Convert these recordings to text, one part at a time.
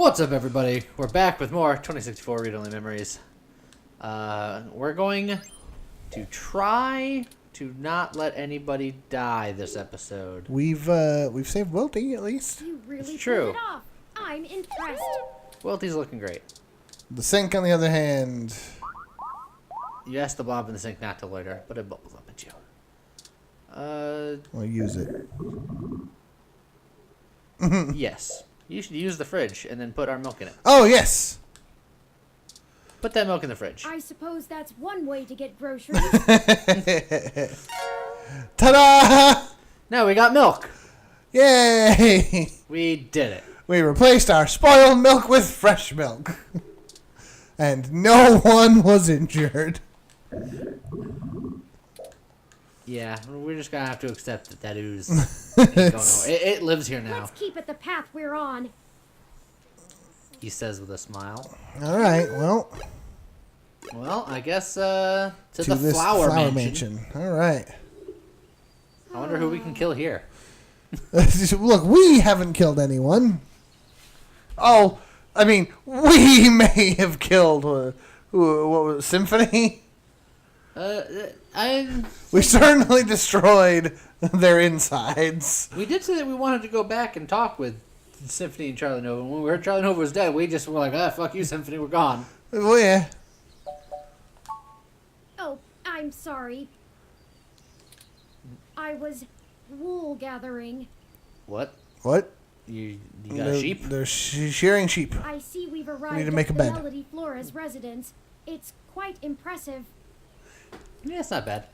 What's up, everybody? We're back with more 2064 Read-Only Memories. We're going to try to not let anybody die this episode. We've saved Wilty at least. You really It's true. pulled it off. I'm impressed. Welty's looking great. The sink, on the other hand, You asked the blob in the sink not to loiter, but it bubbles up at you. we'll use it. Yes. You should use the fridge and then put our milk in it. Oh yes. Put that milk in the fridge. I suppose that's one way to get groceries. Ta-da! No, we got milk. Yay! We did it. We replaced our spoiled milk with fresh milk, and no one was injured. Yeah, we're just gonna have to accept that ooze ain't going nowhere. It lives here now, Let's keep it the path we're on. he says with a smile. All right. Well, Well, I guess to the this flower mansion. All right. I wonder who we can kill here. Look, we haven't killed anyone. Oh, I mean, we may have killed what was it, Symphony? We certainly destroyed their insides. We did say that we wanted to go back and talk with Symphony and Charlie Nova. When we heard Charlie Nova was dead, we just were like, fuck you, Symphony, we're gone. Well, yeah. Oh, I'm sorry. I was wool gathering. What? What? You got a sheep? They're shearing sheep. I see we've arrived need to at make a the bed. Melody Flores residence. It's quite impressive, Yeah, it's not bad.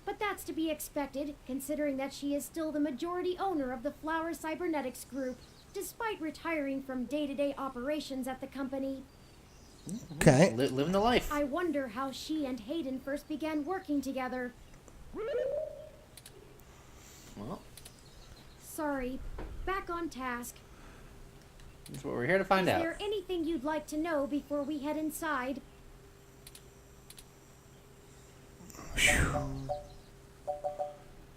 but that's to be expected, considering that she is still the majority owner of the Flower Cybernetics Group, despite retiring from day-to-day operations at the company. Okay. Living the life. I wonder how she and Hayden first began working together. Well, Sorry. Back on task. that's what we're here to find Is out. there anything you'd like to know before we head inside?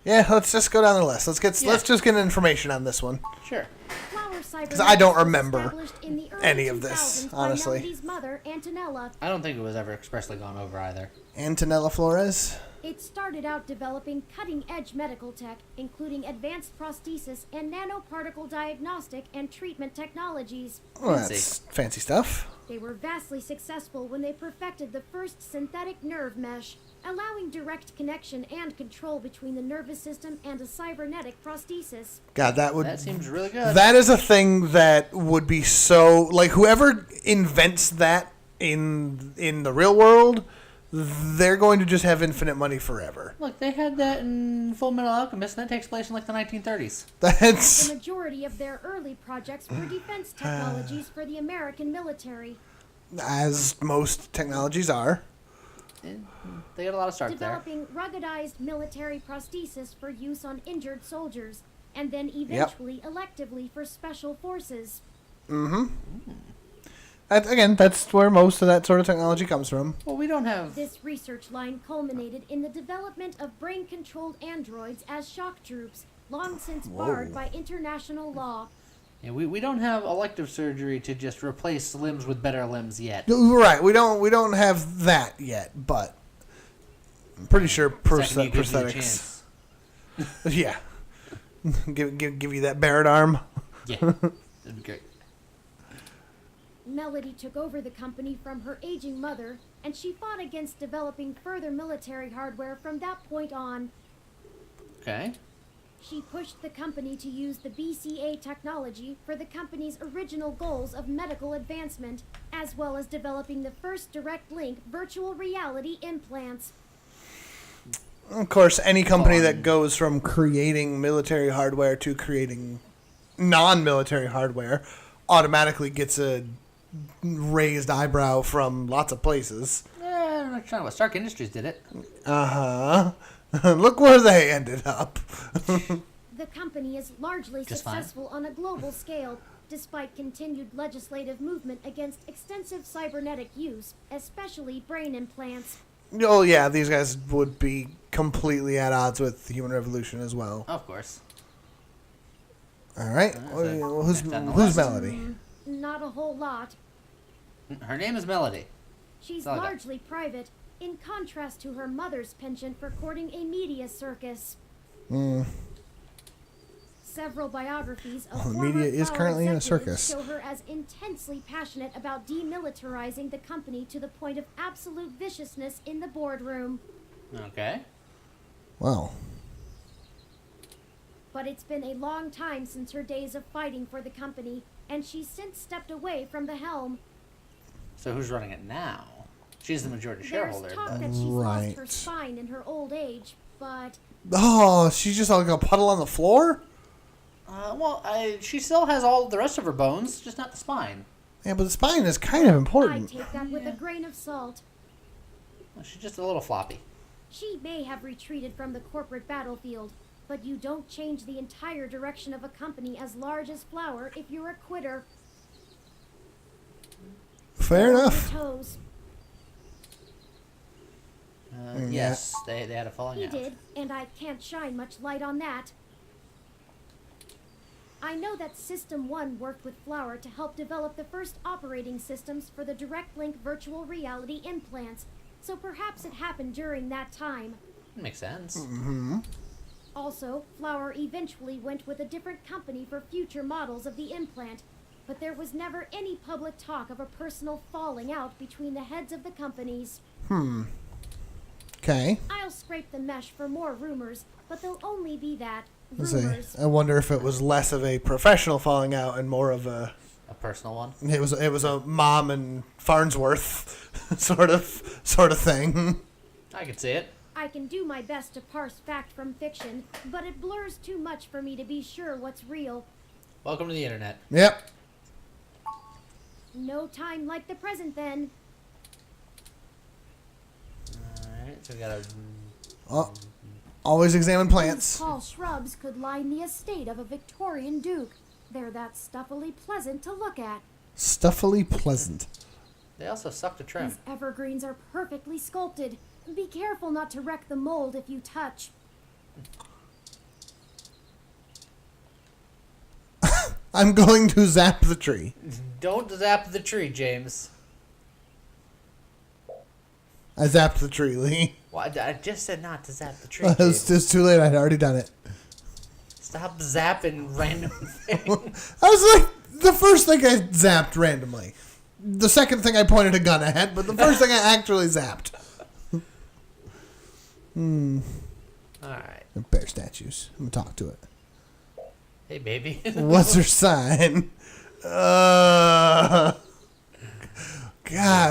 Yeah, let's just go down the list. Yeah. Let's just get information on this one. Sure. Flower Cybernetics I don't was remember established in the early any of this, 2000s by honestly. Melody's mother, Antonella. I don't think it was ever expressly gone over either. Antonella Flores. It started out developing cutting-edge medical tech, including advanced prosthesis and nanoparticle diagnostic and treatment technologies. Well, Fancy. that's fancy stuff. They were vastly successful when they perfected the first synthetic nerve mesh, allowing direct connection and control between the nervous system and a cybernetic prosthesis. God, That seems really good. That is a thing that would be so, like, whoever invents that in the real world, they're going to just have infinite money forever. Look, they had that in Full Metal Alchemist, and that takes place in like the 1930s. That's The majority of their early projects were defense technologies for the American military. as most technologies are. And they got a lot of start there. Developing ruggedized military prosthesis for use on injured soldiers, and then eventually electively for special forces. Again, that's where most of that sort of technology comes from. Well, we don't have... This research line culminated in the development of brain-controlled androids as shock troops, long since barred by international law. Yeah, we don't have elective surgery to just replace limbs with better limbs yet. Right, we don't have that yet, but I'm pretty sure Second you give me a prosthetics. chance. Yeah, give you that Barrett arm. Yeah, that'd be great. Melody took over the company from her aging mother, and she fought against developing further military hardware from that point on. Okay. She pushed the company to use the BCA technology for the company's original goals of medical advancement, as well as developing the first direct link virtual reality implants. Of course, any company Fun. that goes from creating military hardware to creating non-military hardware automatically gets a raised eyebrow from lots of places. Yeah, I'm not sure what Stark Industries did it. Uh-huh. Look where they ended up. The company is largely Just fine. successful on a global scale, despite continued legislative movement against extensive cybernetic use, especially brain implants. Oh, yeah, these guys would be completely at odds with the human revolution as well. Of course. All right. So Well, who's next on the who's list. Melody? Not a whole lot. Her name is Melody. She's Oh, okay. largely private, in contrast to her mother's penchant for courting a media circus. Several biographies of Well, the former media is Flower currently in a executives circus. show her as intensely passionate about demilitarizing the company to the point of absolute viciousness in the boardroom. Okay. Wow. But it's been a long time since her days of fighting for the company, and she's since stepped away from the helm. So who's running it now? She's the majority There's shareholder. talk But that she's lost her Right. spine in her old age, but Oh, she's just like a puddle on the floor? She still has all the rest of her bones, just not the spine. Yeah, but the spine is kind of I important. take that with a grain of salt. Well, she's just a little floppy. She may have retreated from the corporate battlefield, but you don't change the entire direction of a company as large as Flower if you're a quitter. Fair On your enough. toes. Yeah. Yes, they had a falling He out. did, and I can't shine much light on that. I know that System 1 worked with Flower to help develop the first operating systems for the Direct Link virtual reality implants, so perhaps it happened during that time. Makes sense. Also, Flower eventually went with a different company for future models of the implant, but there was never any public talk of a personal falling out between the heads of the companies. Okay. I'll scrape the mesh for more rumors, but they'll only be that, Let's see. rumors. I wonder if it was less of a professional falling out and more of a A personal one. it was a mom and Farnsworth sort of thing. I could see it. I can do my best to parse fact from fiction, but it blurs too much for me to be sure what's real. Welcome to the internet. Yep. No time like the present, then. Alright, so we got a... Oh, always examine These plants. tall shrubs could line the estate of a Victorian duke. They're that stuffily pleasant to look at. Stuffily pleasant. They also suck to trim. These evergreens are perfectly sculpted. Be careful not to wreck the mold if you touch. I'm going to zap the tree. Don't zap the tree, James. I zapped the tree, Lee. Well, I just said not to zap the tree, It's James. too late. I'd already done it. Stop zapping random things. I was like, the first thing I zapped randomly. The second thing I pointed a gun at, but the first thing I actually zapped. Alright. Bear statues. I'm gonna talk to it. Hey, baby. What's her sign? God,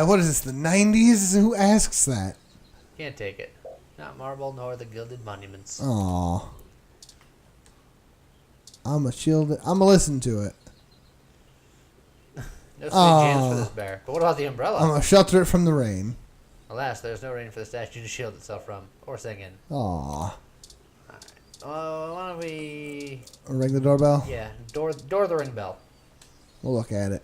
what is this? The 90s? Who asks that? Can't take it. Not marble nor the gilded monuments. Aw. I'm gonna listen to it. No sweet jams for this bear. But what about the umbrella? I'm gonna shelter it from the rain. Alas, there's no rain for the statue to shield itself from, or sing in. Aw. Why don't we... Ring the doorbell? Yeah, door the ring bell. We'll look at it.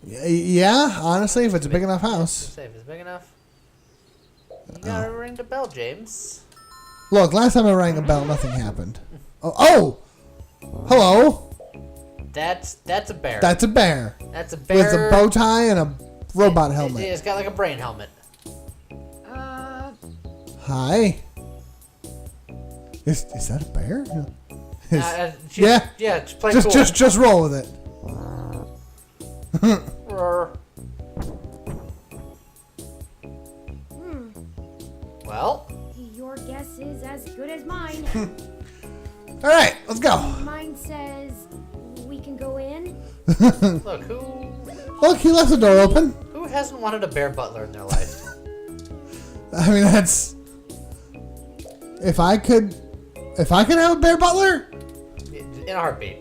Yeah, honestly, if it's a big enough house. Say, if it's big enough. You gotta ring the bell, James. Look, last time I rang a bell, nothing happened. Oh! Hello! That's a bear. That's a bear. That's a bear. With a bow tie and a robot helmet. It's got like a brain helmet. Hi. Is that a bear? Is- Yeah, yeah. just play cool. Just roll with it. Roar. Well, Your guess is as good as mine. All right, let's go. Mine says we can go in. look, who Look, he left the door open. hasn't wanted a bear butler in their life? I mean, that's. If I could have a bear butler, In a heartbeat.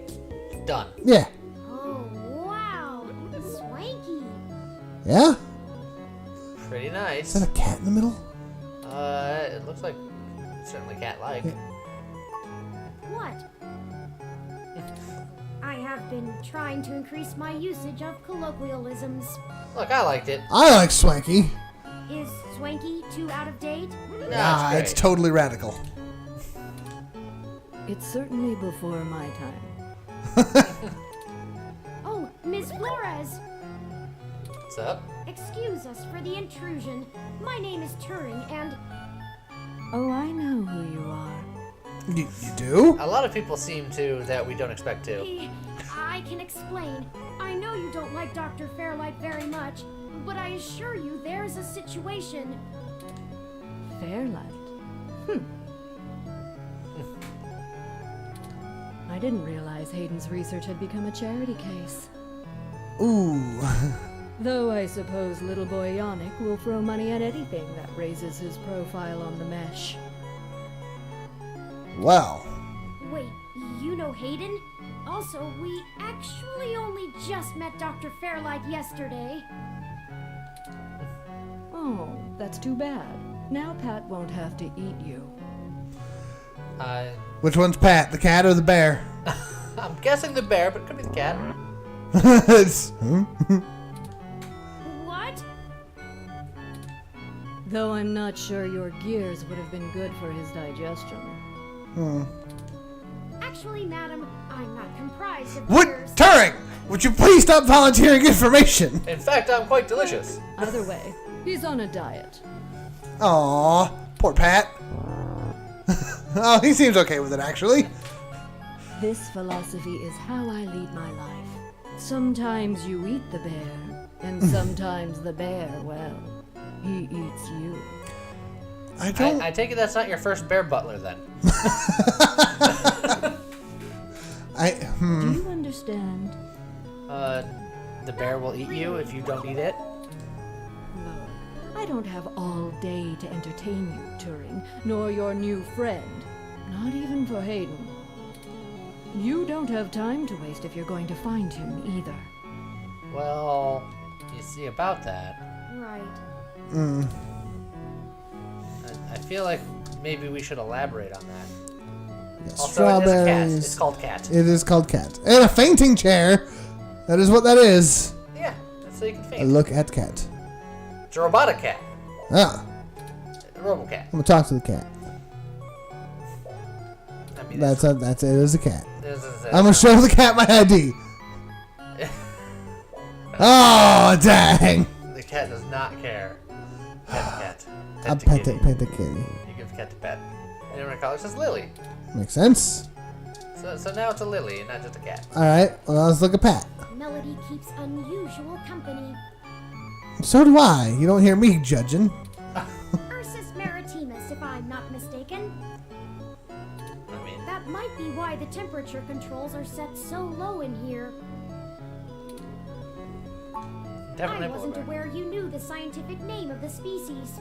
Done. yeah, Oh, wow. Swanky. yeah. Pretty Is nice. that a cat in the middle? It looks like certainly cat-like. What? I have been trying to increase my usage of colloquialisms. Look, I liked it. I like Swanky. Is swanky too out of date? No, It's totally radical. It's certainly before my time. Oh, Miss Flores! What's up? Excuse us for the intrusion. My name is Turing, and Oh, I know who you are. You do? A lot of people seem to that we don't expect to. I can explain. I know you don't like Dr. Fairlight very much, but I assure you there's a situation. Fairlight. I didn't realize Hayden's research had become a charity case. Ooh. Though I suppose little boy Yannick will throw money at anything that raises his profile on the mesh. Well. Wait, you know Hayden? Also, we actually only just met Dr. Fairlight yesterday. Oh, that's too bad. Now Pat won't have to eat you. Which one's Pat, the cat or the bear? I'm guessing the bear, but it could be the cat. What? Though I'm not sure your gears would have been good for his digestion. Actually, madam, I'm not comprised of Would ears. Turing, would you please stop volunteering information? In fact, I'm quite delicious. Either way, he's on a diet. Aw, poor Pat. Oh, he seems okay with it, actually. This philosophy is how I lead my life. Sometimes you eat the bear, and sometimes the bear, well, he eats you. I don't. I take it that's not your first bear butler then. Do you understand? The bear will eat you if you don't eat it. Look, I don't have all day to entertain you, Turing, nor your new friend. Not even for Hayden. You don't have time to waste if you're going to find him either. Well, you see about that. Right. I feel like maybe we should elaborate on that. Yes, Also, it is a cat. strawberries. It's called cat. It is called cat. And a fainting chair. That is what that is. Yeah, that's so you can A faint. look at cat. It's a robotic cat. Ah, A robo-cat. I'm gonna talk to the cat. I mean, That's it. That's it. It's a cat. this is I'm gonna show the cat my ID. Oh, dang. The cat does not care. Pet the cat. I'll the pet kitty. the kitty. You give the cat to pet. And we're gonna call her just Lily. Makes sense. So now it's a Lily and not just a cat. Alright, well, let's look at Pat. Melody keeps unusual company. So do I. You don't hear me judging. Ursus maritimus, if I'm not mistaken. I mean, That might be why the temperature controls are set so low in here. definitely I wasn't aware you knew the scientific name of the species.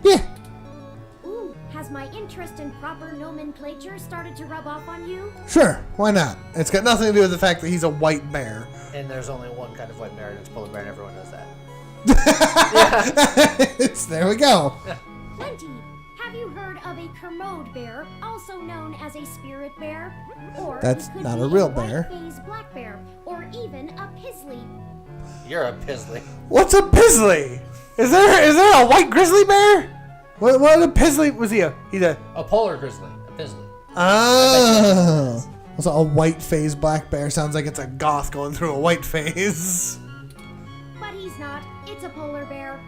Yeah. Ooh, has my interest in proper nomenclature started to rub off on you? Sure. Why not? It's got nothing to do with the fact that he's a white bear. And there's only one kind of white bear, and it's polar bear, and everyone knows that. There we go. Plenty. Have you heard of a Kermode bear, also known as a spirit bear? Or That's it could not be a real white bear. phase black bear, or even a pisley. You're a pisley. What's a pisley? Is there a white grizzly bear? What a pisley was he? He's a A polar grizzly. A pisley. oh. Also, a white phase black bear sounds like it's a goth going through a white phase. But he's not. It's a polar bear.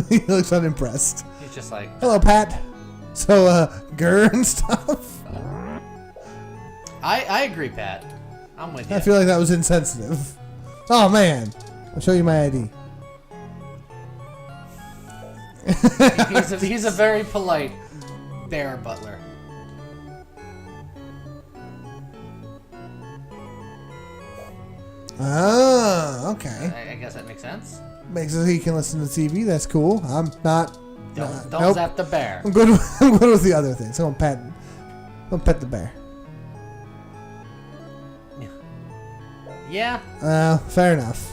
He looks unimpressed. He's just like, Hello, Pat. So, grr and stuff. I agree, Pat. I'm with you. I feel like that was insensitive. Oh man, I'll show you my ID. he's a very polite bear butler. Oh, okay. I guess that makes sense. Makes it so he can listen to TV. That's cool. I'm not. Don't nope. zap the bear. I'm good. I'm good with the other things. I'm gonna pet the bear. Yeah, Fair enough.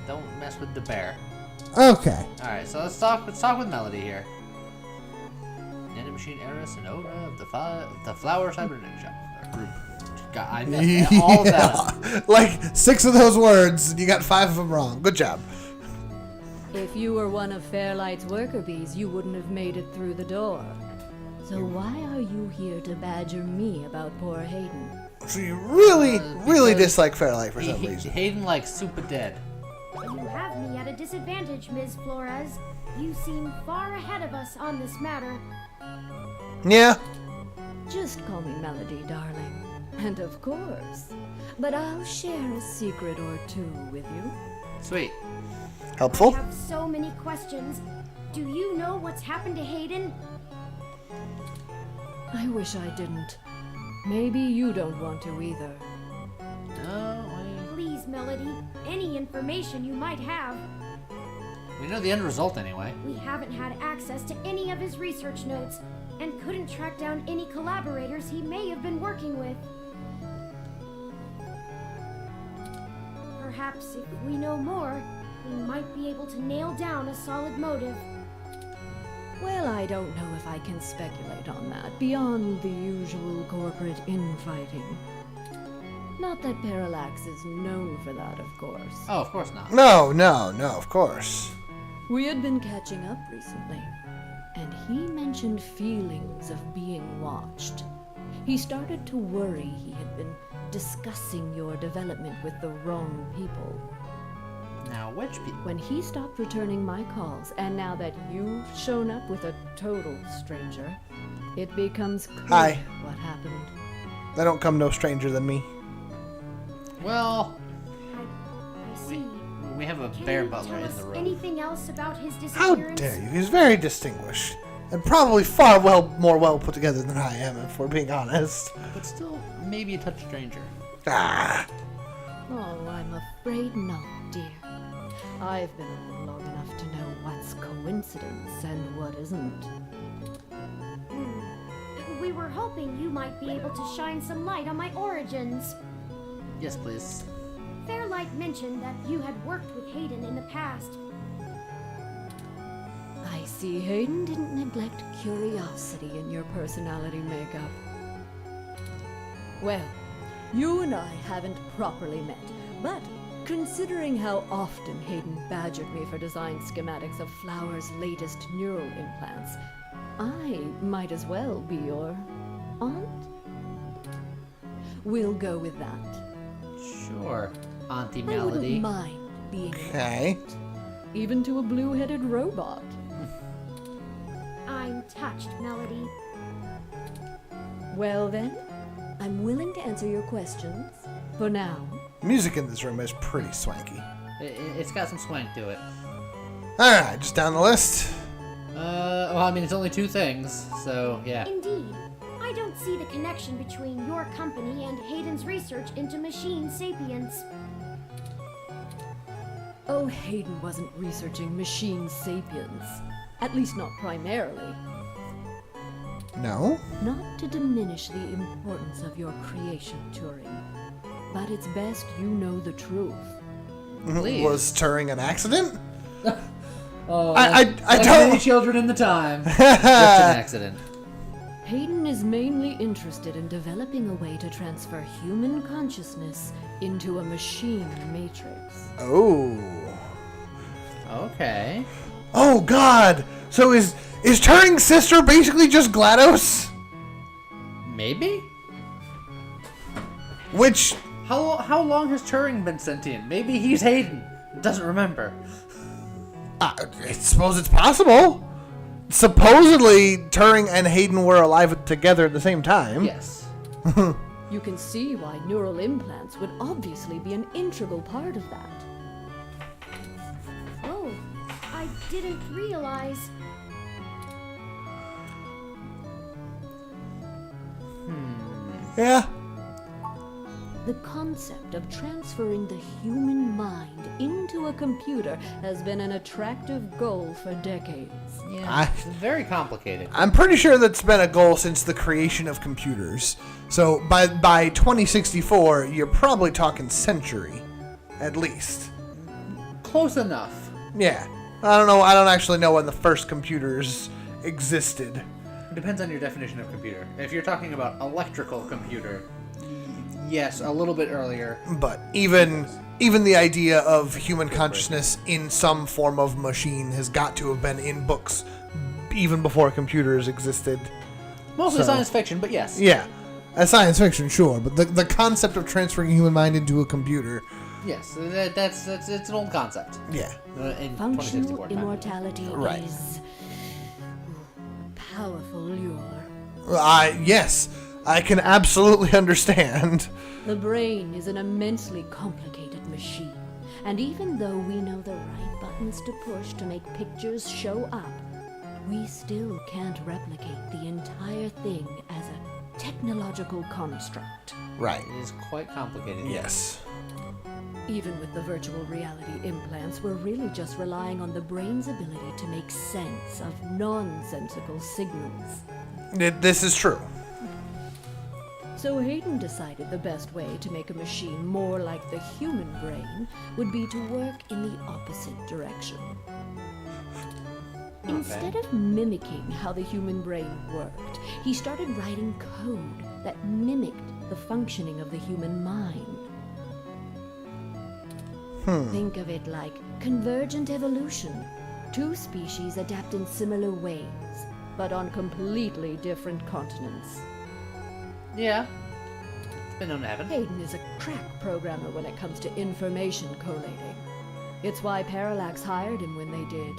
don't mess with the bear. Okay. All right, so let's talk with Melody here. Nanomachine Eris and Oda of the Flower Cybernetic Shop group. God, I messed all of that up. Yeah. Like 6 of those words, and you got 5 of them wrong. Good job. If you were one of Fairlight's worker bees, you wouldn't have made it through the door. So why are you here to badger me about poor Hayden? So you really, really because dislike Fairlight for some reason. Hayden likes super dead. You have me at a disadvantage, Ms. Flores. You seem far ahead of us on this matter. Yeah. Just call me Melody, darling. And of course. But I'll share a secret or two with you. Sweet. Helpful. I have so many questions. Do you know what's happened to Hayden? I wish I didn't. Maybe you don't want to either. No, Please, Melody, any information you might have. we know the end result anyway. We haven't had access to any of his research notes and couldn't track down any collaborators he may have been working with. Perhaps if we know more, we might be able to nail down a solid motive. Well, I don't know if I can speculate on that, beyond the usual corporate infighting. Not that Parallax is known for that, of course. Oh, of course not. No, of course. We had been catching up recently, and he mentioned feelings of being watched. He started to worry he had been discussing your development with the wrong people. Now, which people? When he stopped returning my calls, and now that you've shown up with a total stranger, it becomes clear Hi. what happened. They don't come no stranger than me. Well, I see. we have a Can bear you butler tell in us the room. anything else about his How disappearance? dare you? He's very distinguished. And probably more well put together than I am, if we're being honest. But still, maybe a touch stranger. Ah. Oh, I'm afraid not, dear. I've been around long enough to know what's coincidence and what isn't. We were hoping you might be able to shine some light on my origins. Yes, please. Fairlight mentioned that you had worked with Hayden in the past. I see Hayden didn't neglect curiosity in your personality makeup. Well, you and I haven't properly met, but considering how often Hayden badgered me for design schematics of Flower's latest neural implants, I might as well be your aunt? We'll go with that. Sure, Auntie I Melody. wouldn't mind being Okay. even to a blue-headed robot. I'm touched, Melody. Well then, I'm willing to answer your questions. For now. Music in this room is pretty swanky. It's got some swank to it. Alright, just down the list. Well, I mean, it's only two things, so yeah. Indeed. I don't see the connection between your company and Hayden's research into machine sapience. Oh, Hayden wasn't researching machine sapiens. At least not primarily. No? Not to diminish the importance of your creation, Turing. But it's best you know the truth. Please. Was Turing an accident? Oh, I like don't- many children in the time. Just an accident. Hayden is mainly interested in developing a way to transfer human consciousness into a machine matrix. Oh. Okay. Oh God! So is Turing's sister basically just GLaDOS? Maybe? Which How long has Turing been sentient? Maybe he's Hayden. Doesn't remember. I suppose it's possible. Supposedly Turing and Hayden were alive together at the same time. Yes. You can see why neural implants would obviously be an integral part of that. Oh, I didn't realize. Yeah. The concept of transferring the human mind into a computer has been an attractive goal for decades. Yeah. It's very complicated. I'm pretty sure that's been a goal since the creation of computers. So by 2064, you're probably talking century, at least. Close enough. Yeah. I don't know. I don't actually know when the first computers existed. It depends on your definition of computer. If you're talking about electrical computer, yes, a little bit earlier. But even the idea of human consciousness in some form of machine has got to have been in books even before computers existed. Mostly So- science fiction, but yes. Yeah. As science fiction, sure, but the concept of transferring a human mind into a computer, Yes, that's it's an old concept. yeah. In Functional 2064 time. immortality Right. is powerful lure. Yes, I can absolutely understand. The brain is an immensely complicated machine, and even though we know the right buttons to push to make pictures show up, we still can't replicate the entire thing as a technological construct. Right. It is quite complicated. Yes. Even with the virtual reality implants, we're really just relying on the brain's ability to make sense of nonsensical signals. This is true. So Hayden decided the best way to make a machine more like the human brain would be to work in the opposite direction. Instead of mimicking how the human brain worked, he started writing code that mimicked the functioning of the human mind. Think of it like convergent evolution. Two species adapt in similar ways, but on completely different continents. Yeah. It's been known to happen. Hayden is a crack programmer when it comes to information collating. It's why Parallax hired him when they did.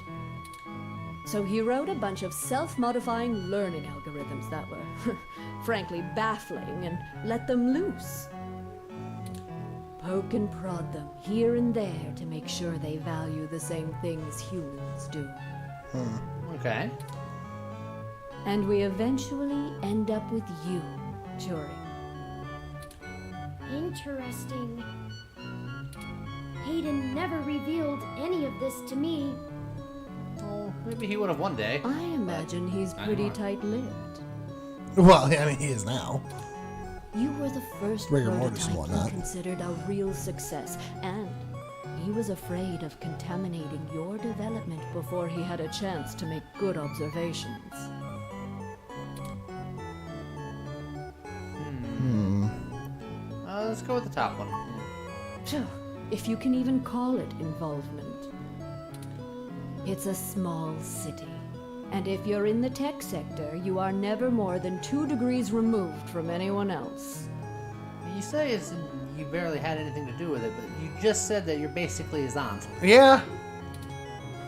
So he wrote a bunch of self-modifying learning algorithms that were, frankly, baffling and let them loose. Poke and prod them here and there to make sure they value the same things humans do. Okay. And we eventually end up with you, Turing. Interesting. Hayden never revealed any of this to me. Well, maybe he would have one day. I imagine he's Not pretty anymore. tight-lipped. Well, I mean, he is now. You were the first Rigor mortis and prototype whatnot. he considered a real success, and he was afraid of contaminating your development before he had a chance to make good observations. Let's go with the top one. Phew, if you can even call it involvement. It's a small city, and if you're in the tech sector, you are never more than 2 degrees removed from anyone else. You say you barely had anything to do with it, but you just said that you're basically his aunt. Yeah.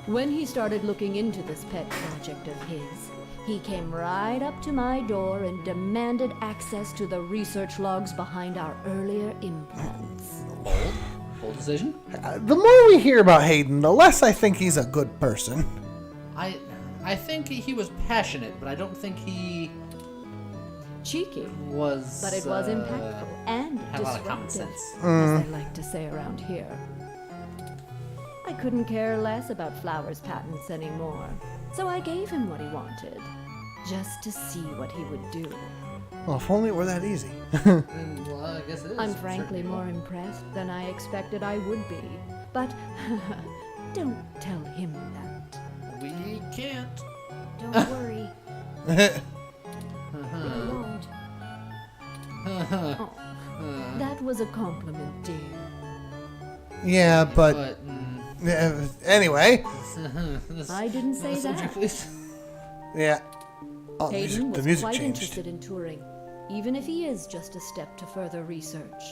When he started looking into this pet project of his, he came right up to my door and demanded access to the research logs behind our earlier implants. Bold. Bold decision. The more we hear about Hayden, the less I think he's a good person. I think he was passionate, but I don't think he Cheeky, was. but it was impactful and had a lot of common disruptive, sense. as they like to say around here. I couldn't care less about Flowers' patents anymore, so I gave him what he wanted, just to see what he would do. Well, if only it were that easy. Well, I guess it is. I'm for frankly certain more impressed than I expected I would be, but don't tell him that. people. We can't. Don't worry, I won't. Oh, that was a compliment, dear. Yeah, but But. anyway, I didn't say subject, that. please. yeah. Oh, Hayden the was music quite changed. interested in touring, even if he is just a step to further research.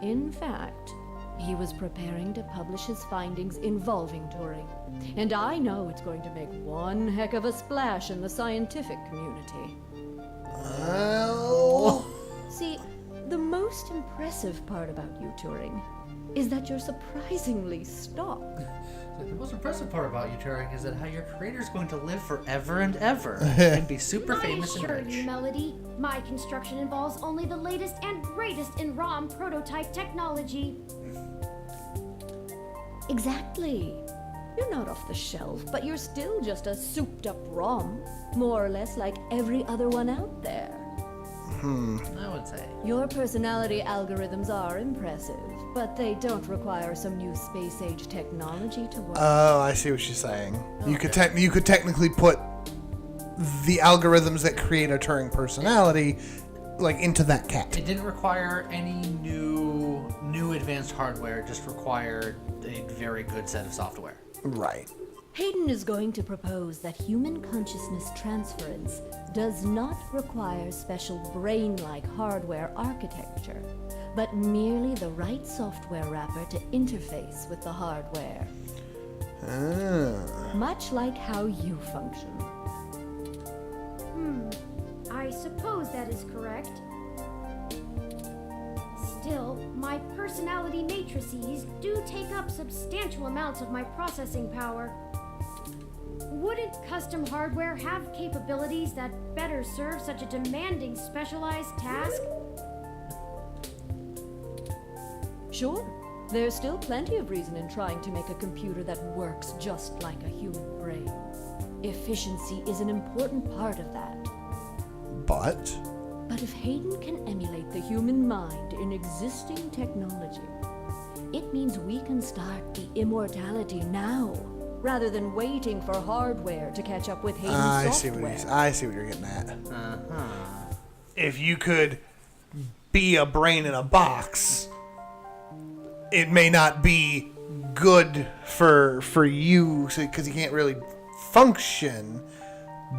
In fact, he was preparing to publish his findings involving Turing, and I know it's going to make one heck of a splash in the scientific community. Well, See, the most impressive part about you, Turing, is that you're surprisingly stock. The most impressive part about you, Turing, is that how your creator's going to live forever and ever and be super I famous and assure you, rich. Melody, my construction involves only the latest and greatest in ROM prototype technology. Exactly. You're not off the shelf, but you're still just a souped-up ROM, more or less like every other one out there. I would say. Your personality algorithms are impressive, but they don't require some new space-age technology to work. oh, I see what she's saying. You could you could technically put the algorithms that create a Turing personality like into that cat. It didn't require any new advanced hardware. It just required a very good set of software. Right. Hayden is going to propose that human consciousness transference does not require special brain-like hardware architecture, but merely the right software wrapper to interface with the hardware. Much like how you function. I suppose that is correct. Still, my personality matrices do take up substantial amounts of my processing power. Wouldn't custom hardware have capabilities that better serve such a demanding specialized task? Sure, there's still plenty of reason in trying to make a computer that works just like a human brain. Efficiency is an important part of that. But But if Hayden can emulate the human mind in existing technology, it means we can start the immortality now, rather than waiting for hardware to catch up with Hayden's I see software. what you're getting at. Uh-huh. If you could be a brain in a box, it may not be good for you because you can't really function,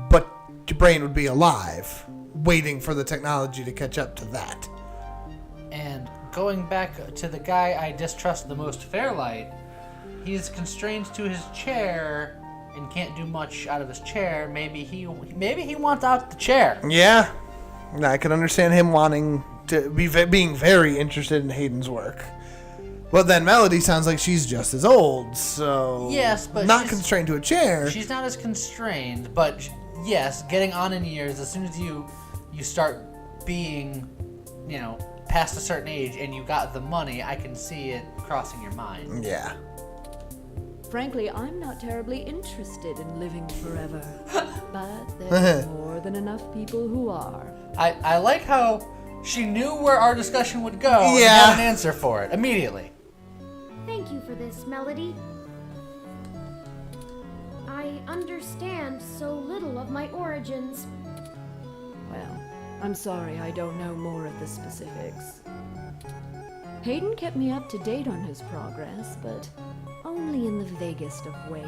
but your brain would be alive, waiting for the technology to catch up to that. And going back to the guy I distrust the most, Fairlight, he's constrained to his chair and can't do much out of his chair. Maybe he wants out the chair. Yeah, I can understand him wanting to being very interested in Hayden's work. But then Melody sounds like she's just as old, so Yes, but not she's- constrained to a chair. She's not as constrained, but yes, getting on in years, as soon as you start being, past a certain age and you got the money, I can see it crossing your mind. Yeah. Frankly, I'm not terribly interested in living forever. But there's more than enough people who are. I like how she knew where our discussion would go and Yeah. had an answer for it immediately. Thank you for this, Melody. I understand so little of my origins. Well, I'm sorry I don't know more of the specifics. Hayden kept me up to date on his progress, but only in the vaguest of ways.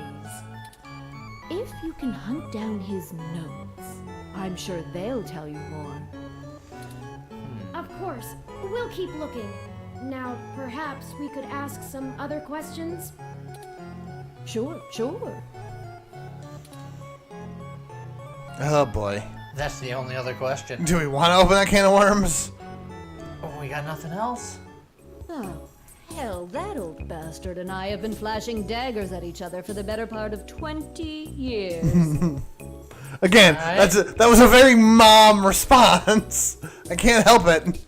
If you can hunt down his notes, I'm sure they'll tell you more. Of course, we'll keep looking. Now, perhaps we could ask some other questions? Sure. Oh boy. That's the only other question. Do we want to open that can of worms? Oh, we got nothing else? Oh, hell, that old bastard and I have been flashing daggers at each other for the better part of 20 years. Again, Alright. that was a very mom response. I can't help it.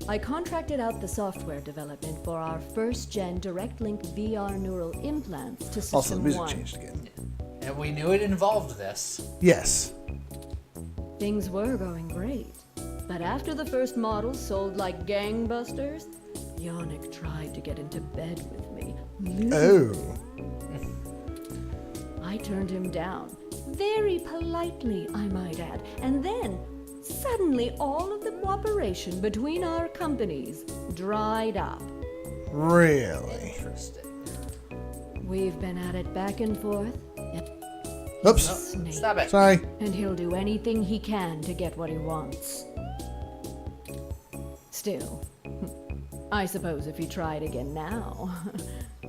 I contracted out the software development for our first-gen direct link VR neural implants to System Also, the music 1. changed again. And we knew it involved this. Yes. Things were going great. But after the first models sold like gangbusters, Yannick tried to get into bed with me. Oh. I turned him down. Very politely, I might add. And then, suddenly, all of the cooperation between our companies dried up. Really? Interesting. We've been at it back and forth. Oops. Snake. Stop it. Sorry. And he'll do anything he can to get what he wants. Still, I suppose if he tried again now,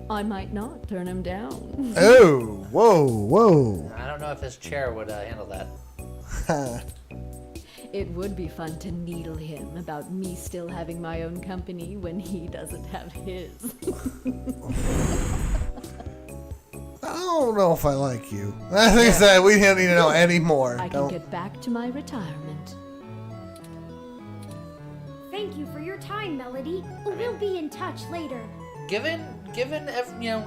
I might not turn him down. Oh. Whoa. I don't know if his chair would handle that. It would be fun to needle him about me still having my own company when he doesn't have his. I don't know if I like you. I think that we don't need to know any more. I can Don't. get back to my retirement. Thank you for your time, Melody. We'll be in touch later. Given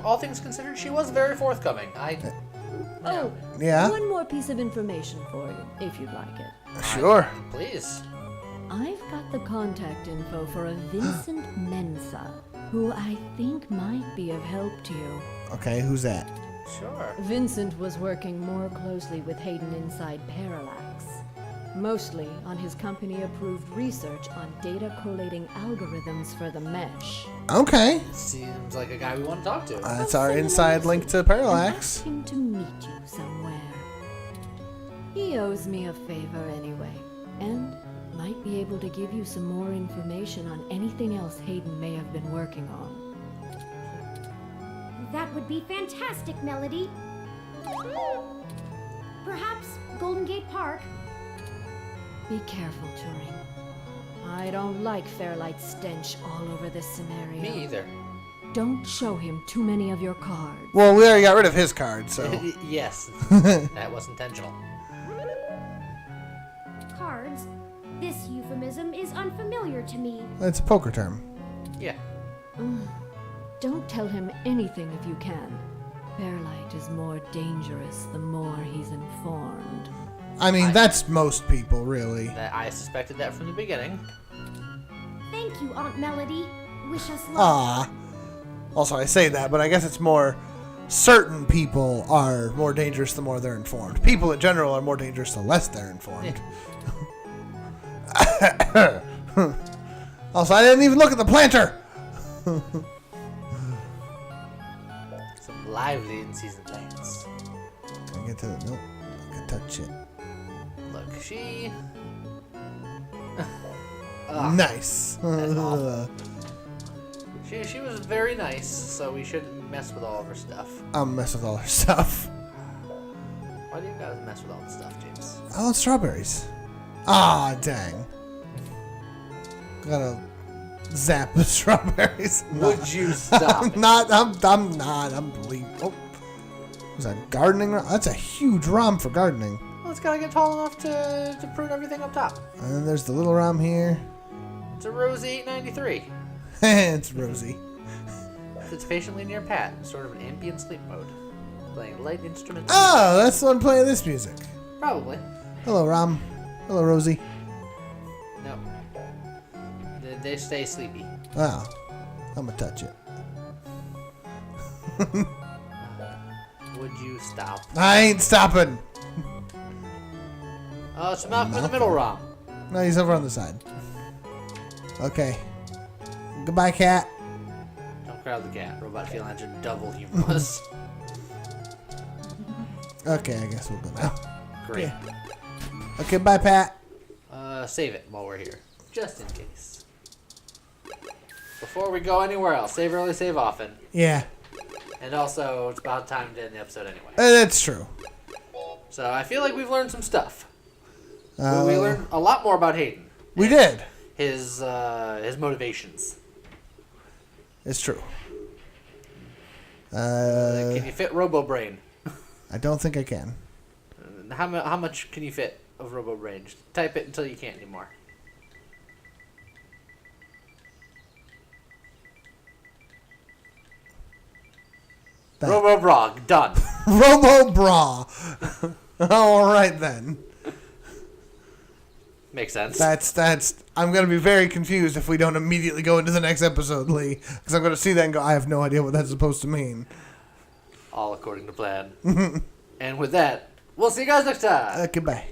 all things considered, she was very forthcoming. Oh, Yeah? one more piece of information for you, if you'd like it. Sure. Please. I've got the contact info for a Vincent Mensa, who I think might be of help to you. Okay, who's that? Sure. Vincent was working more closely with Hayden inside Parallax. Mostly on his company-approved research on data collating algorithms for the mesh. Okay. Seems like a guy we want to talk to. That's our inside link to And Parallax. ask him to meet you somewhere. He owes me a favor anyway, and might be able to give you some more information on anything else Hayden may have been working on. That would be fantastic, Melody. Perhaps Golden Gate Park? Be careful, Turing. I don't like Fairlight's stench all over this scenario. Me either. Don't show him too many of your cards. Well, we already got rid of his card, so. Yes, that was intentional. Cards? This euphemism is unfamiliar to me. That's a poker term. Yeah. Don't tell him anything if you can. Fairlight is more dangerous the more he's informed. I mean, that's most people, really. That I suspected that from the beginning. Thank you, Aunt Melody. Wish us luck. Ah. Also, I say that, but I guess it's more certain people are more dangerous the more they're informed. People in general are more dangerous the less they're informed. Also, I didn't even look at the planter. Some lively in-season plants. Can I get to the... Nope. I can touch it. Look, she... Nice. awful. She was very nice, so we shouldn't mess with all of her stuff. I'll mess with all her stuff. Why do you guys mess with all the stuff, James? Oh, it's strawberries. Ah, dang. Gotta zap the strawberries. Would you stop? I'm not. I'm not. I'm leaving. Oh. Was that gardening? That's a huge ROM for gardening. Well, it's gotta get tall enough to prune everything up top. And then there's the little ROM here. It's a Rosie 893. It's Rosie. Sits patiently near Pat, sort of an ambient sleep mode, playing light instruments. Oh, that's the one playing this music. Probably. Hello, ROM. Hello, Rosie. No. They stay sleepy. Wow. I'm gonna touch it. Would you stop? I ain't stopping. Oh, it's Malcolm in the middle, Rom. No, he's over on the side. Okay. Goodbye, cat. Don't crowd the cat. Robot Field Engine double humorless. Okay, I guess we'll go now. Great. Okay, bye, Pat. Save it while we're here, just in case. Before we go anywhere else, save early, save often. Yeah, And also, it's about time to end the episode anyway. that's true. So I feel like we've learned some stuff. We Uh, learned a lot more about Hayden. we did. His motivations. It's true. Can you fit RoboBrain? I don't think I can. How much can you fit of RoboBrain? Just type it until you can't anymore. That- RoboBrog, done. Robo Bra. All right then. Makes sense. That's. I'm gonna be very confused if we don't immediately go into the next episode, Lee, because I'm gonna see that and go, I have no idea what that's supposed to mean. All according to plan. And with that, we'll see you guys next time. Goodbye.